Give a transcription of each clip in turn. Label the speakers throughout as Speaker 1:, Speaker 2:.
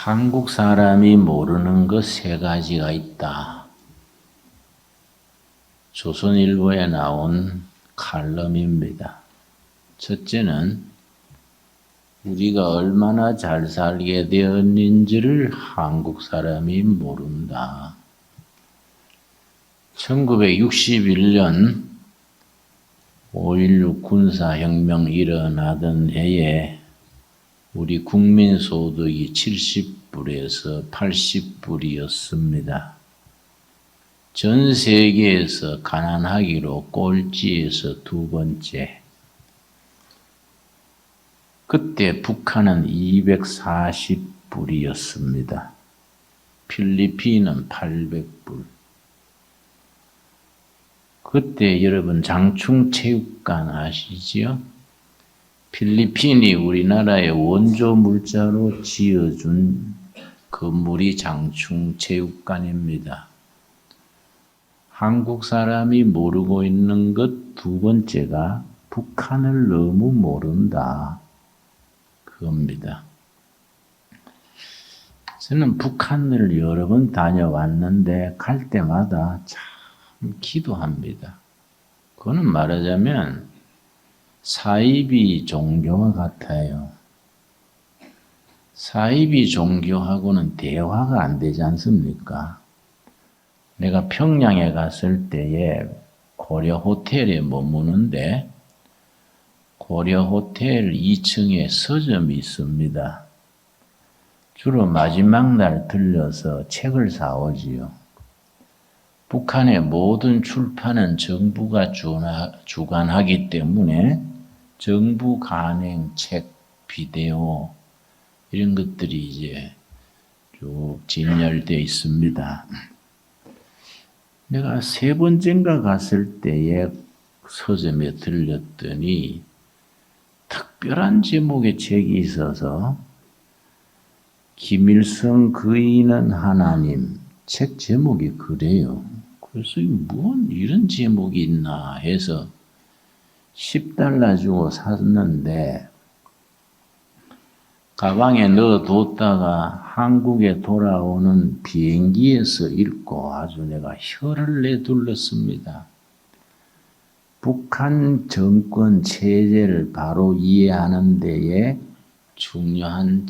Speaker 1: 한국 사람이 모르는 것 세 가지가 있다. 조선일보에 나온 칼럼입니다. 첫째는 우리가 얼마나 잘 살게 되었는지를 한국 사람이 모른다. 1961년 5.16 군사혁명 일어나던 해에 우리 국민소득이 70불에서 80불이었습니다. 전 세계에서 가난하기로 꼴찌에서 두 번째. 그때 북한은 240불이었습니다. 필리핀은 800불. 그때 여러분 장충체육관 아시지요? 필리핀이 우리나라의 원조 물자로 지어준 건물이 장충체육관입니다. 한국 사람이 모르고 있는 것 두 번째가 북한을 너무 모른다. 그겁니다. 저는 북한을 여러 번 다녀왔는데 갈 때마다 참 기도합니다. 그거는 말하자면 사이비 종교와 같아요. 사이비 종교하고는 대화가 안 되지 않습니까? 내가 평양에 갔을 때에 고려 호텔에 머무는데 고려 호텔 2층에 서점이 있습니다. 주로 마지막 날 들려서 책을 사오지요. 북한의 모든 출판은 정부가 주관하기 때문에 정부 간행 책, 비디오 이런 것들이 이제 쭉 진열되어 있습니다. 내가 세 번째인가 갔을 때에 서점에 들렸더니 특별한 제목의 책이 있어서 김일성 그이는 하나님 책 제목이 그래요. 그래서 뭔 이런 제목이 있나 해서 10달러 주고 샀는데 가방에 넣어뒀다가 한국에 돌아오는 비행기에서 읽고 아주 내가 혀를 내둘렀습니다. 북한 정권 체제를 바로 이해하는 데에 중요한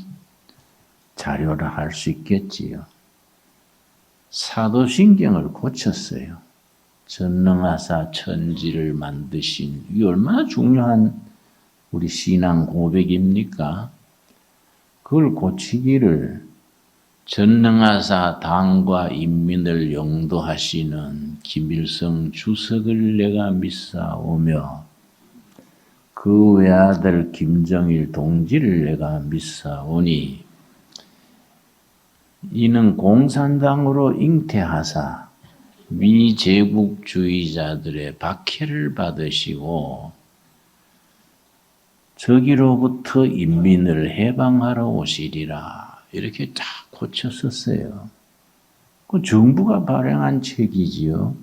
Speaker 1: 자료라 할 수 있겠지요. 사도신경을 고쳤어요. 전능하사 천지를 만드신 이 얼마나 중요한 우리 신앙 고백입니까? 그걸 고치기를 전능하사 당과 인민을 영도하시는 김일성 주석을 내가 믿사오며 그 외아들 김정일 동지를 내가 믿사오니 이는 공산당으로 잉태하사 미제국주의자들의 박해를 받으시고 저기로부터 인민을 해방하러 오시리라 이렇게 딱 고쳤었어요. 그 정부가 발행한 책이지요.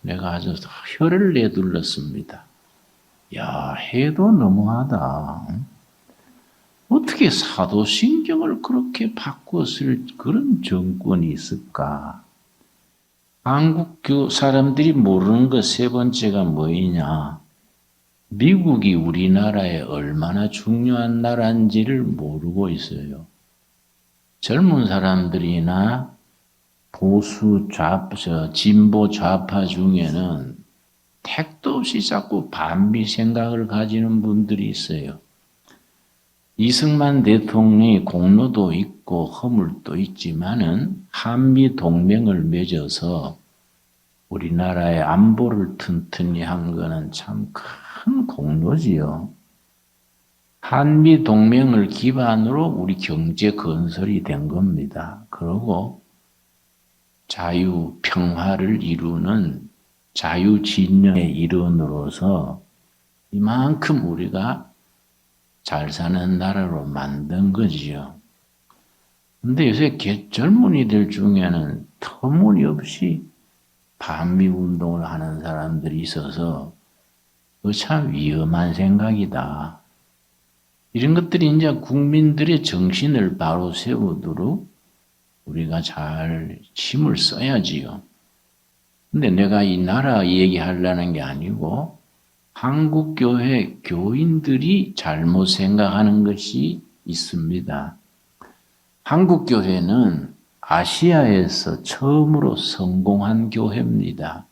Speaker 1: 내가 아주 혀를 내둘렀습니다. 야, 해도 너무하다. 어떻게 사도신경을 그렇게 바꿨을 그런 정권이 있을까? 한국 사람들이 모르는 것 세 번째가 뭐이냐? 미국이 우리나라에 얼마나 중요한 나라인지를 모르고 있어요. 젊은 사람들이나 보수 진보 좌파 중에는 택도 없이 자꾸 반미 생각을 가지는 분들이 있어요. 이승만 대통령이 공로도 있고 허물도 있지만은 한미 동맹을 맺어서 우리나라의 안보를 튼튼히 한 거는 참 큰 공로지요. 한미 동맹을 기반으로 우리 경제 건설이 된 겁니다. 그리고 자유 평화를 이루는 자유진영의 일원으로서 이만큼 우리가 잘 사는 나라로 만든 거지요. 근데 요새 젊은이들 중에는 터무니없이 반미 운동을 하는 사람들이 있어서 참 위험한 생각이다. 이런 것들이 이제 국민들의 정신을 바로 세우도록 우리가 잘 힘을 써야지요. 근데 내가 이 나라 얘기하려는 게 아니고 한국교회 교인들이 잘못 생각하는 것이 있습니다. 한국교회는 아시아에서 처음으로 성공한 교회입니다.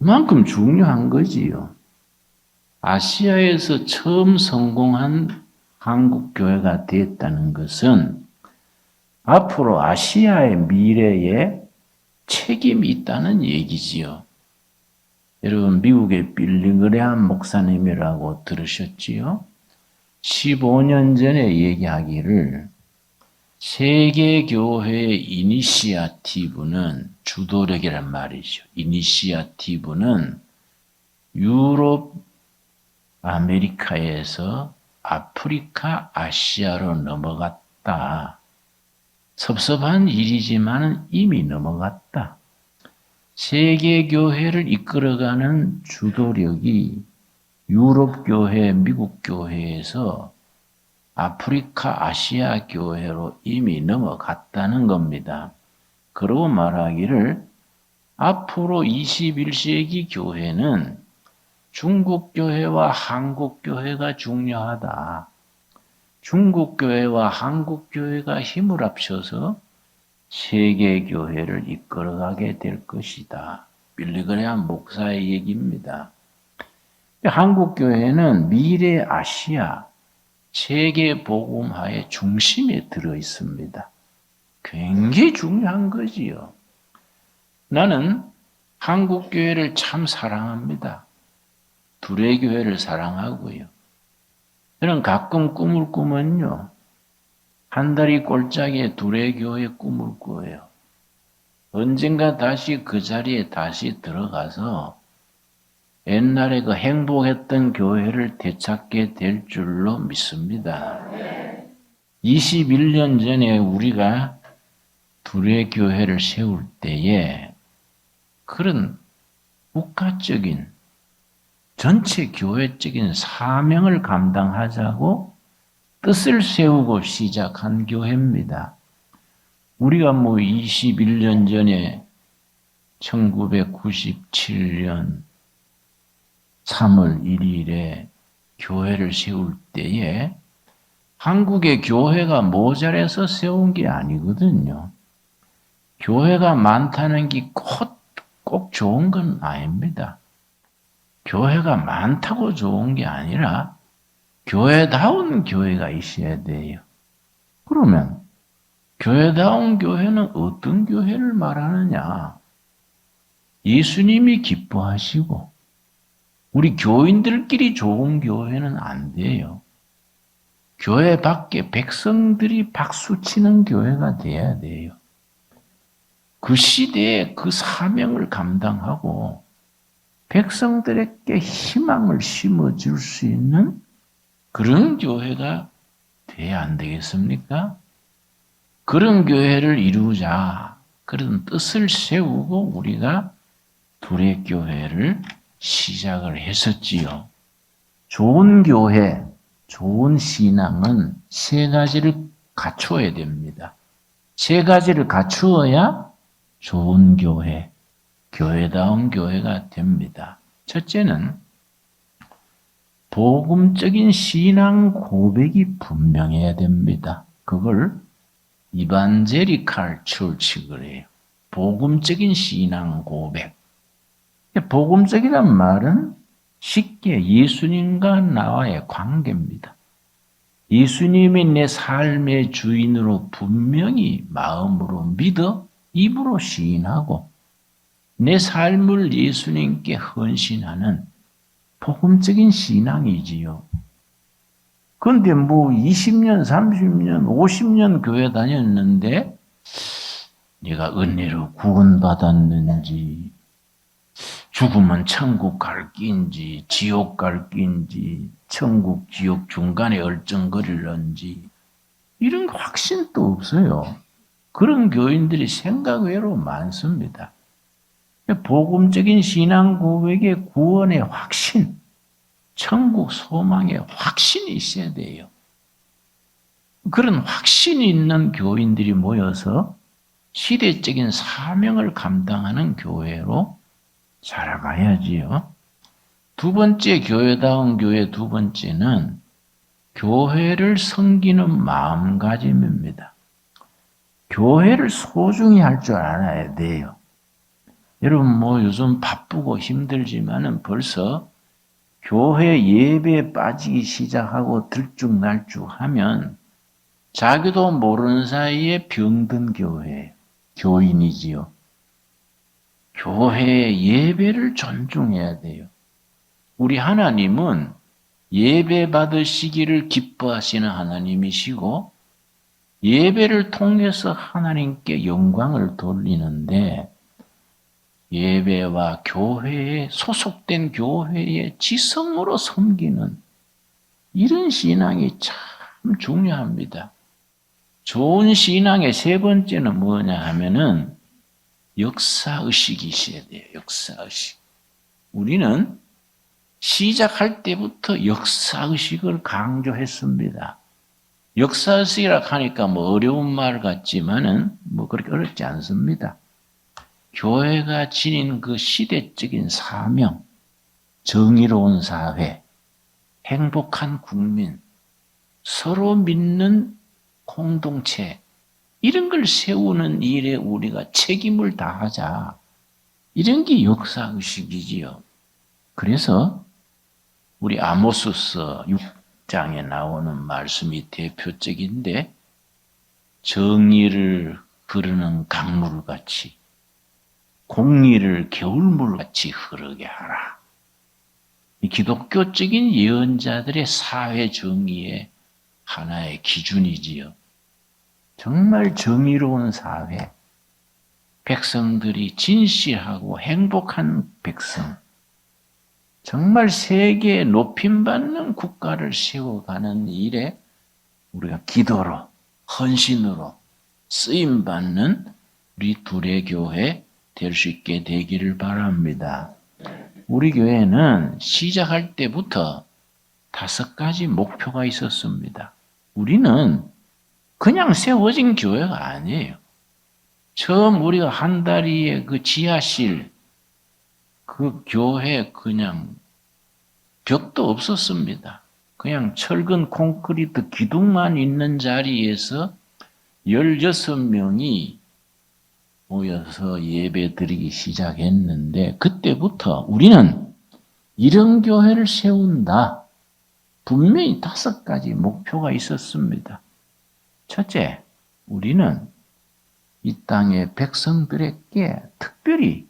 Speaker 1: 그만큼 중요한 거지요. 아시아에서 처음 성공한 한국교회가 됐다는 것은 앞으로 아시아의 미래에 책임이 있다는 얘기지요. 여러분 미국의 빌리그레함 목사님이라고 들으셨지요? 15년 전에 얘기하기를 세계교회의 이니시아티브는 주도력이란 말이죠. 이니시아티브는 유럽, 아메리카에서 아프리카, 아시아로 넘어갔다. 섭섭한 일이지만 이미 넘어갔다. 세계교회를 이끌어가는 주도력이 유럽교회, 미국교회에서 아프리카, 아시아 교회로 이미 넘어갔다는 겁니다. 그러고 말하기를 앞으로 21세기 교회는 중국교회와 한국교회가 중요하다. 중국교회와 한국교회가 힘을 합쳐서 세계교회를 이끌어가게 될 것이다. 빌리그레함 목사의 얘기입니다. 한국교회는 미래 아시아 세계 복음화의 중심에 들어 있습니다. 굉장히 중요한 거지요. 나는 한국교회를 참 사랑합니다. 둘의 교회를 사랑하고요. 저는 가끔 꿈을 꾸면요. 한 다리 꼴짝에 둘의 교회 꿈을 꿔요. 언젠가 다시 그 자리에 다시 들어가서 옛날에 그 행복했던 교회를 되찾게 될 줄로 믿습니다. 21년 전에 우리가 둘의 교회를 세울 때에 그런 국가적인 전체 교회적인 사명을 감당하자고 뜻을 세우고 시작한 교회입니다. 우리가 21년 전에 1997년 3월 1일에 교회를 세울 때에 한국의 교회가 모자라서 세운 게 아니거든요. 교회가 많다는 게 꼭 좋은 건 아닙니다. 교회가 많다고 좋은 게 아니라 교회다운 교회가 있어야 돼요. 그러면 교회다운 교회는 어떤 교회를 말하느냐? 예수님이 기뻐하시고 우리 교인들끼리 좋은 교회는 안 돼요. 교회 밖에 백성들이 박수치는 교회가 돼야 돼요. 그 시대에 그 사명을 감당하고 백성들에게 희망을 심어줄 수 있는 그런 교회가 돼야 안 되겠습니까? 그런 교회를 이루자. 그런 뜻을 세우고 우리가 둘의 교회를 시작을 했었지요. 좋은 교회, 좋은 신앙은 세 가지를 갖추어야 됩니다. 세 가지를 갖추어야 좋은 교회, 교회다운 교회가 됩니다. 첫째는 복음적인 신앙 고백이 분명해야 됩니다. 그걸 이반제리칼 처치 그래요. 복음적인 신앙 고백. 복음적이란 말은 쉽게 예수님과 나와의 관계입니다. 예수님이 내 삶의 주인으로 분명히 마음으로 믿어 입으로 시인하고 내 삶을 예수님께 헌신하는 복음적인 신앙이지요. 그런데 20년, 30년, 50년 교회 다녔는데 내가 은혜로 구원받았는지 죽으면 천국 갈 끼인지 지옥 갈 끼인지 천국, 지옥 중간에 얼쩡거리는지 이런 확신도 없어요. 그런 교인들이 생각 외로 많습니다. 복음적인 신앙 고백의 구원의 확신, 천국 소망에 확신이 있어야 돼요. 그런 확신이 있는 교인들이 모여서 시대적인 사명을 감당하는 교회로 자라가야지요. 두 번째, 교회다운 교회 두 번째는 교회를 섬기는 마음가짐입니다. 교회를 소중히 할 줄 알아야 돼요. 여러분 요즘 바쁘고 힘들지만은 벌써 교회 예배에 빠지기 시작하고 들쭉날쭉하면 자기도 모르는 사이에 병든 교인이지요. 교회의 예배를 존중해야 돼요. 우리 하나님은 예배 받으시기를 기뻐하시는 하나님이시고 예배를 통해서 하나님께 영광을 돌리는데 예배와 교회에 소속된 교회의 지성으로 섬기는 이런 신앙이 참 중요합니다. 좋은 신앙의 세 번째는 뭐냐 하면은 역사의식이 있어야 돼요. 역사의식. 우리는 시작할 때부터 역사의식을 강조했습니다. 역사의식이라 하니까 어려운 말 같지만은 그렇게 어렵지 않습니다. 교회가 지닌 그 시대적인 사명, 정의로운 사회, 행복한 국민, 서로 믿는 공동체, 이런 걸 세우는 일에 우리가 책임을 다하자. 이런 게 역사의식이지요. 그래서 우리 아모스서 6장에 나오는 말씀이 대표적인데 정의를 흐르는 강물같이 공의를 겨울물같이 흐르게 하라. 이 기독교적인 예언자들의 사회 정의의 하나의 기준이지요. 정말 정의로운 사회, 백성들이 진실하고 행복한 백성, 정말 세계에 높임받는 국가를 세워가는 일에 우리가 기도로, 헌신으로 쓰임받는 우리 둘의 교회 될 수 있게 되기를 바랍니다. 우리 교회는 시작할 때부터 5가지 목표가 있었습니다. 우리는 그냥 세워진 교회가 아니에요. 처음 우리가 한다리의 그 지하실, 그 교회 그냥 벽도 없었습니다. 그냥 철근 콘크리트 기둥만 있는 자리에서 16명이 모여서 예배 드리기 시작했는데 그때부터 우리는 이런 교회를 세운다. 분명히 5가지 목표가 있었습니다. 첫째, 우리는 이 땅의 백성들에게 특별히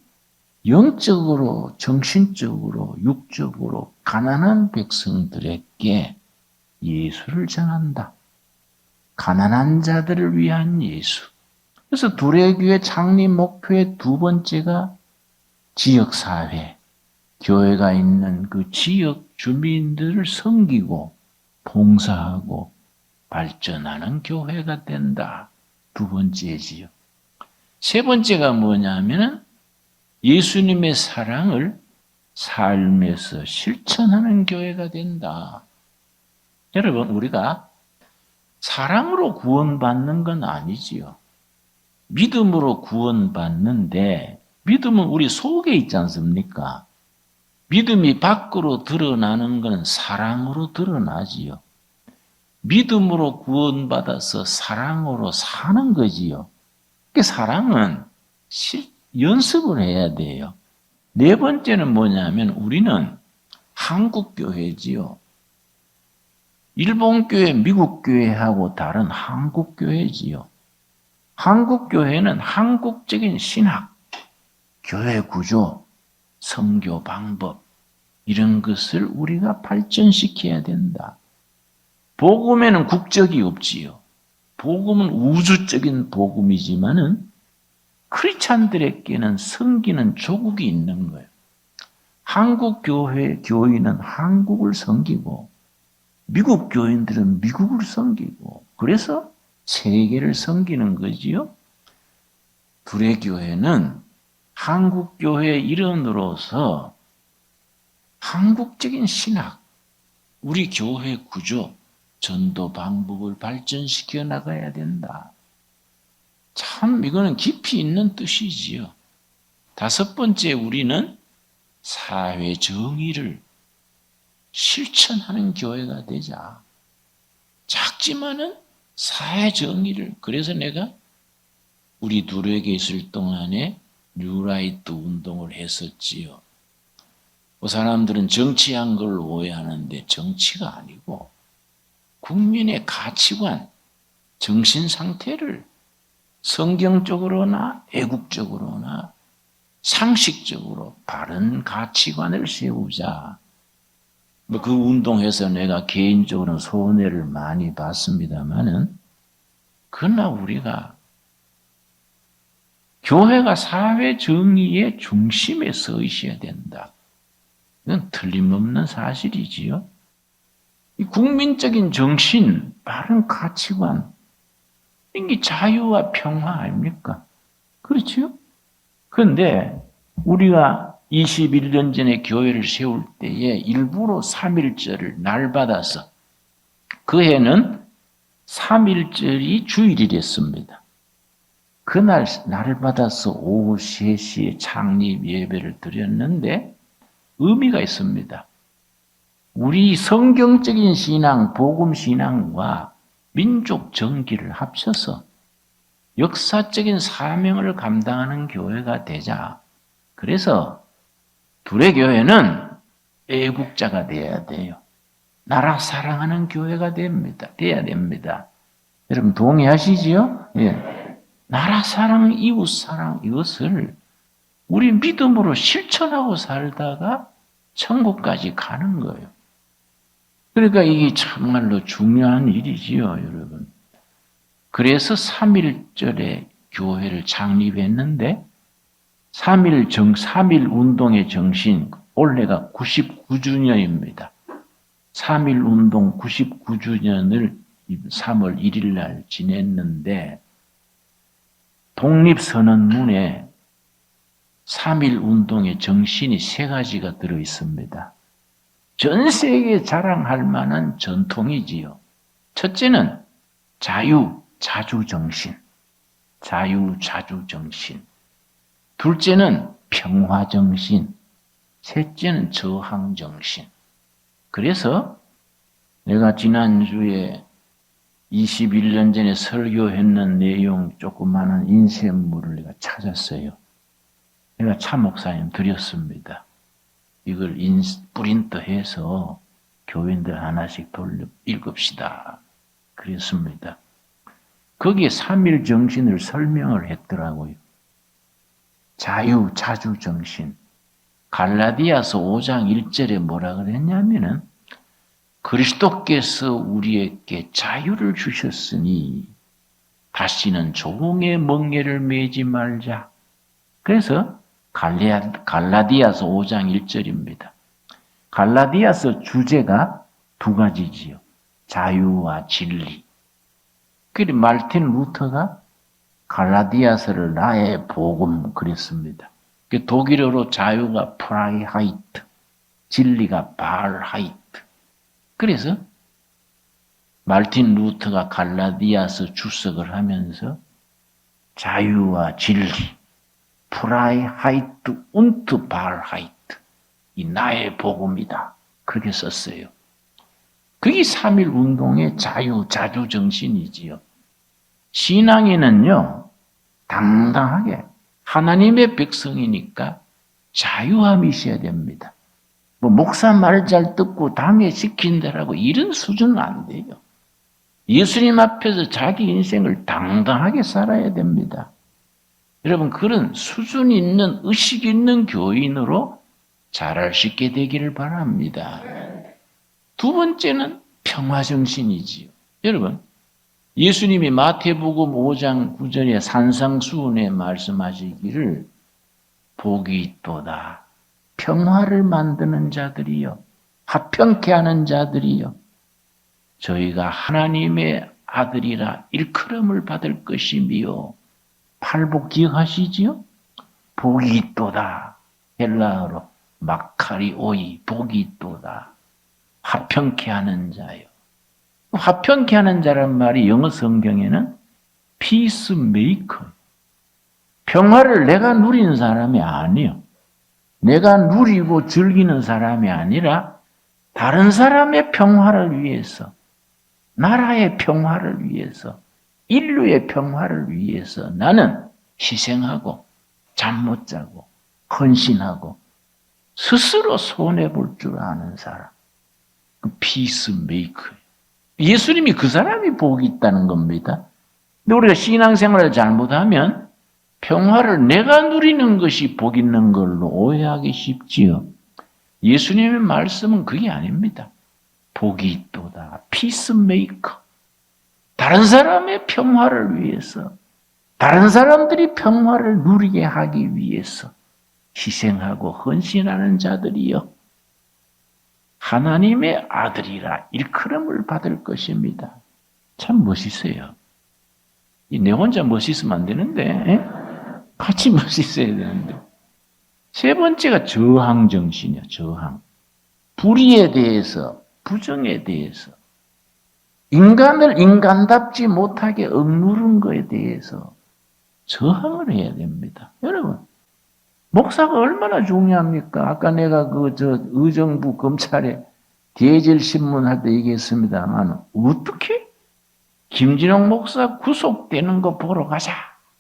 Speaker 1: 영적으로, 정신적으로, 육적으로 가난한 백성들에게 예수를 전한다. 가난한 자들을 위한 예수. 그래서 둘의 교회 창립 목표의 두 번째가 지역사회, 교회가 있는 그 지역 주민들을 섬기고 봉사하고 발전하는 교회가 된다. 두 번째지요. 세 번째가 뭐냐면은 예수님의 사랑을 삶에서 실천하는 교회가 된다. 여러분, 우리가 사랑으로 구원받는 건 아니지요. 믿음으로 구원받는데 믿음은 우리 속에 있지 않습니까? 믿음이 밖으로 드러나는 것은 사랑으로 드러나지요. 믿음으로 구원받아서 사랑으로 사는 거지요. 그 사랑은 연습을 해야 돼요. 네 번째는 뭐냐면 우리는 한국교회지요. 일본교회, 미국교회하고 다른 한국교회지요. 한국교회는 한국적인 신학, 교회 구조, 선교 방법 이런 것을 우리가 발전시켜야 된다. 복음에는 국적이 없지요. 복음은 우주적인 복음이지만은 크리스찬들에게는 섬기는 조국이 있는 거예요. 한국 교회 교인은 한국을 섬기고 미국 교인들은 미국을 섬기고 그래서 세계를 섬기는 거지요. 둘의 교회는 한국 교회의 일원으로서 한국적인 신학, 우리 교회 구조, 전도 방법을 발전시켜 나가야 된다. 참 이거는 깊이 있는 뜻이지요. 다섯 번째, 우리는 사회 정의를 실천하는 교회가 되자. 작지만은 사회 정의를, 그래서 내가 우리 둘에게 있을 동안에 뉴라이트 운동을 했었지요. 그 사람들은 정치한 걸 오해하는데 정치가 아니고 국민의 가치관, 정신 상태를 성경적으로나 애국적으로나 상식적으로 바른 가치관을 세우자. 그 운동에서 내가 개인적으로는 손해를 많이 봤습니다만은, 그러나 우리가 교회가 사회 정의의 중심에 서 있어야 된다. 이건 틀림없는 사실이지요. 이 국민적인 정신, 바른 가치관, 이게 자유와 평화 아닙니까? 그렇지요? 그런데 우리가 21년 전에 교회를 세울 때에 일부러 3.1절을 날받아서, 그 해는 3.1절이 주일이랬습니다. 그날 날받아서 오후 3시에 창립 예배를 드렸는데 의미가 있습니다. 우리 성경적인 신앙, 복음 신앙과 민족 정기를 합쳐서 역사적인 사명을 감당하는 교회가 되자. 그래서 둘의 교회는 애국자가 되어야 돼요. 나라 사랑하는 교회가 돼야 됩니다. 여러분 동의하시지요? 예. 나라 사랑, 이웃 사랑, 이것을 우리 믿음으로 실천하고 살다가 천국까지 가는 거예요. 그러니까 이게 정말로 중요한 일이지요, 여러분. 그래서 3.1절에 교회를 창립했는데 3.1 운동의 정신, 올해가 99주년입니다. 3.1 운동 99주년을 3월 1일 날 지냈는데 독립선언문에 3.1 운동의 정신이 3가지가 들어 있습니다. 전 세계에 자랑할 만한 전통이지요. 첫째는 자유, 자주 정신. 자유, 자주 정신. 둘째는 평화 정신. 셋째는 저항 정신. 그래서 내가 지난주에 21년 전에 설교했는 내용 조그마한 인쇄물을 내가 찾았어요. 내가 차 목사님 드렸습니다. 이걸 프린트해서 교인들 하나씩 돌려 읽읍시다. 그랬습니다. 거기에 3.1 정신을 설명을 했더라고요. 자유, 자주 정신. 갈라디아서 5장 1절에 뭐라 그랬냐면은 그리스도께서 우리에게 자유를 주셨으니 다시는 종의 멍에를 매지 말자. 그래서 갈라디아서 5장 1절입니다. 갈라디아서 주제가 2가지지요. 자유와 진리. 그리고 말틴 루터가 갈라디아서를 나의 복음 그랬습니다. 독일어로 자유가 프라이하이트, 진리가 발하이트. 그래서 말틴 루터가 갈라디아서 주석을 하면서 자유와 진리, 프라이하이트 운트 발하이트, 이 나의 복음이다. 그렇게 썼어요. 그게 3.1 운동의 자유, 자주 정신이지요. 신앙인은요, 당당하게 하나님의 백성이니까 자유함이 있어야 됩니다. 목사 말 잘 듣고 당회시킨다라고 이런 수준은 안 돼요. 예수님 앞에서 자기 인생을 당당하게 살아야 됩니다. 여러분, 그런 수준 있는, 의식 있는 교인으로 자랄 수 있게 되기를 바랍니다. 두 번째는 평화정신이지요. 여러분, 예수님이 마태복음 5장 9절에 산상수훈에 말씀하시기를 복이 있도다. 평화를 만드는 자들이요. 화평케 하는 자들이요. 저희가 하나님의 아들이라 일컬음을 받을 것이며 팔복 기억하시지요? 복이 있도다. 헬라어로 마카리오이 복이 있도다. 화평케 하는 자요. 화평케 하는 자란 말이 영어 성경에는 peacemaker. 평화를 내가 누리는 사람이 아니요. 내가 누리고 즐기는 사람이 아니라 다른 사람의 평화를 위해서, 나라의 평화를 위해서, 인류의 평화를 위해서 나는 희생하고 잠 못 자고 헌신하고 스스로 손해볼 줄 아는 사람. 그 피스메이커예요. 예수님이 그 사람이 복이 있다는 겁니다. 근데 우리가 신앙생활을 잘못하면 평화를 내가 누리는 것이 복 있는 걸로 오해하기 쉽지요. 예수님의 말씀은 그게 아닙니다. 복이 있도다. 피스메이커. 다른 사람의 평화를 위해서, 다른 사람들이 평화를 누리게 하기 위해서 희생하고 헌신하는 자들이요. 하나님의 아들이라 일컬음을 받을 것입니다. 참 멋있어요. 내 혼자 멋있으면 안 되는데, 같이 멋있어야 되는데. 세 번째가 저항 정신이야, 저항. 불의에 대해서, 부정에 대해서, 인간을 인간답지 못하게 억누른 것에 대해서 저항을 해야 됩니다. 여러분, 목사가 얼마나 중요합니까? 아까 내가 의정부 검찰에 대질 신문할 때 얘기했습니다만, 어떻게 김진영 목사 구속되는 거 보러 가자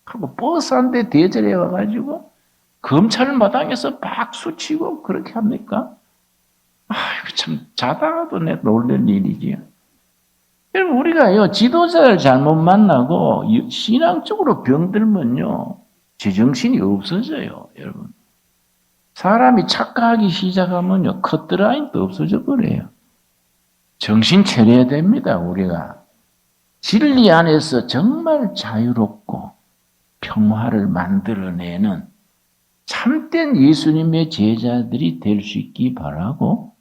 Speaker 1: 하고 버스 한 대 대절해 와가지고 검찰 마당에서 박수 치고 그렇게 합니까? 이거 참 자다가도 내 놀랄 일이지요. 여러분, 우리가요, 지도자를 잘못 만나고 신앙적으로 병들면요, 제정신이 없어져요, 여러분. 사람이 착각하기 시작하면요, 커트라인도 없어져 버려요. 정신 차려야 됩니다, 우리가. 진리 안에서 정말 자유롭고 평화를 만들어내는 참된 예수님의 제자들이 될 수 있기 바라고,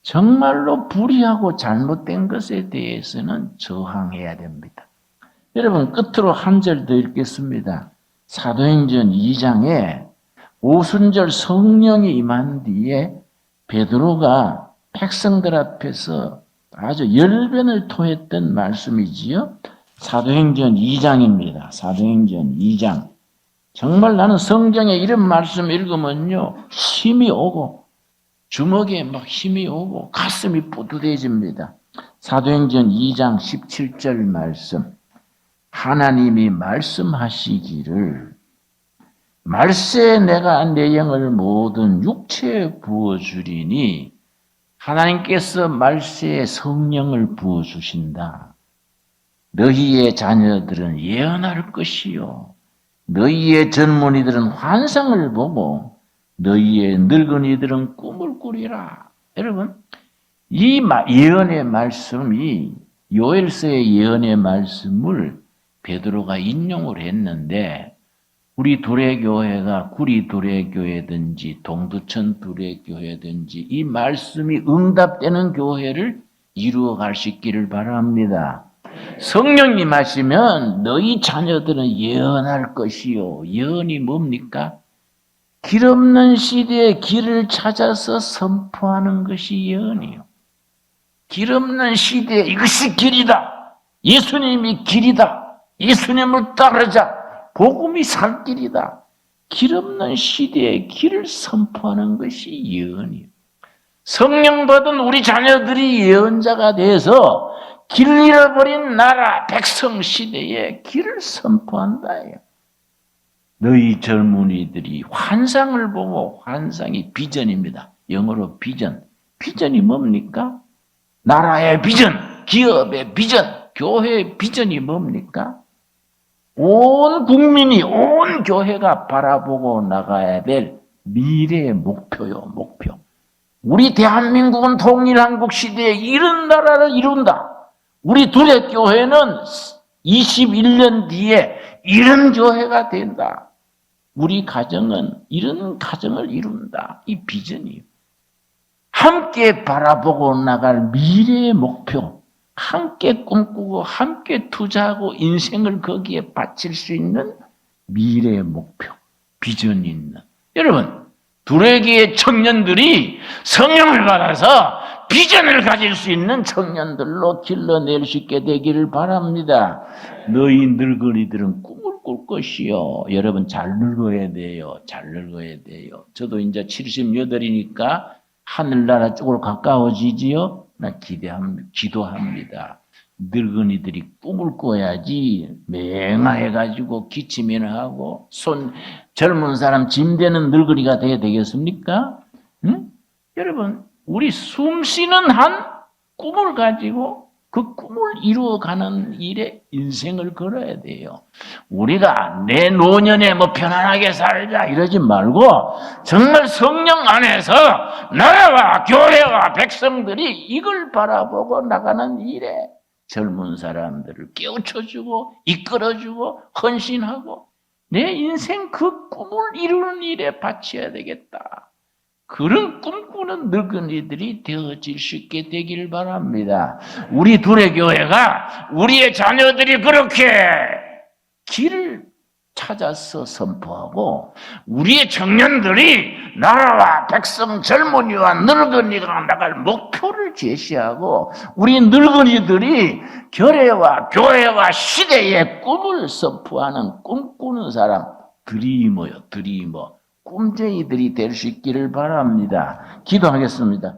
Speaker 1: 정말로 불의하고 잘못된 것에 대해서는 저항해야 됩니다. 여러분, 끝으로 한 절 더 읽겠습니다. 사도행전 2장에 오순절 성령이 임한 뒤에 베드로가 백성들 앞에서 아주 열변을 토했던 말씀이지요. 사도행전 2장입니다. 사도행전 2장. 정말 나는 성경에 이런 말씀 읽으면요, 힘이 오고 주먹에 막 힘이 오고 가슴이 뿌듯해집니다. 사도행전 2장 17절 말씀. 하나님이 말씀하시기를 말세에 내가 내 영을 모든 육체에 부어주리니, 하나님께서 말세에 성령을 부어주신다. 너희의 자녀들은 예언할 것이요, 너희의 젊은이들은 환상을 보고 너희의 늙은이들은 꿈을 꾸리라. 여러분, 이 예언의 말씀이, 요엘서의 예언의 말씀을 베드로가 인용을 했는데, 우리 도래교회가 구리 도래교회든지 동두천 도래교회든지 이 말씀이 응답되는 교회를 이루어갈 수 있기를 바랍니다. 성령님 하시면 너희 자녀들은 예언할 것이요. 예언이 뭡니까? 길 없는 시대에 길을 찾아서 선포하는 것이 예언이요. 길 없는 시대에 이것이 길이다. 예수님이 길이다. 예수님을 따르자. 복음이 살 길이다. 길 없는 시대에 길을 선포하는 것이 예언이요. 성령 받은 우리 자녀들이 예언자가 돼서 길 잃어버린 나라 백성 시대에 길을 선포한다예요. 너희 젊은이들이 환상을 보고, 환상이 비전입니다. 영어로 비전. 비전이 뭡니까? 나라의 비전, 기업의 비전, 교회의 비전이 뭡니까? 온 국민이, 온 교회가 바라보고 나가야 될 미래의 목표요, 목표. 우리 대한민국은 통일한국 시대에 이런 나라를 이룬다. 우리 두레교회는 21년 뒤에 이런 교회가 된다. 우리 가정은 이런 가정을 이룬다. 이 비전이에요. 함께 바라보고 나갈 미래의 목표, 함께 꿈꾸고 함께 투자하고 인생을 거기에 바칠 수 있는 미래의 목표, 비전이 있는. 여러분, 두레교회 청년들이 성령을 받아서 비전을 가질 수 있는 청년들로 길러낼 수 있게 되기를 바랍니다. 너희 늙은이들은 꿈을 꿀 것이요. 여러분 잘 늙어야 돼요. 잘 늙어야 돼요. 저도 이제 78이니까 하늘나라 쪽으로 가까워지지요. 나 기도합니다. 늙은이들이 꿈을 꿔야지 맹하해가지고 기침이나 하고 젊은 사람 짐되는 늙은이가 돼야 되겠습니까? 응? 여러분 우리 숨쉬는 한 꿈을 가지고 그 꿈을 이루어가는 일에 인생을 걸어야 돼요. 우리가 내 노년에 뭐 편안하게 살자 이러지 말고 정말 성령 안에서 나라와 교회와 백성들이 이걸 바라보고 나가는 일에 젊은 사람들을 깨우쳐주고 이끌어주고 헌신하고 내 인생 그 꿈을 이루는 일에 바쳐야 되겠다. 그런 꿈꾸는 늙은이들이 되어질 수 있게 되길 바랍니다. 우리 둘의 교회가 우리의 자녀들이 그렇게 길을 찾아서 선포하고 우리의 청년들이 나라와 백성 젊은이와 늙은이가 나갈 목표를 제시하고 우리 늙은이들이 결의와 교회와 시대의 꿈을 선포하는 꿈꾸는 사람 드리머요 드리머 꿈쟁이들이 될 수 있기를 바랍니다. 기도하겠습니다.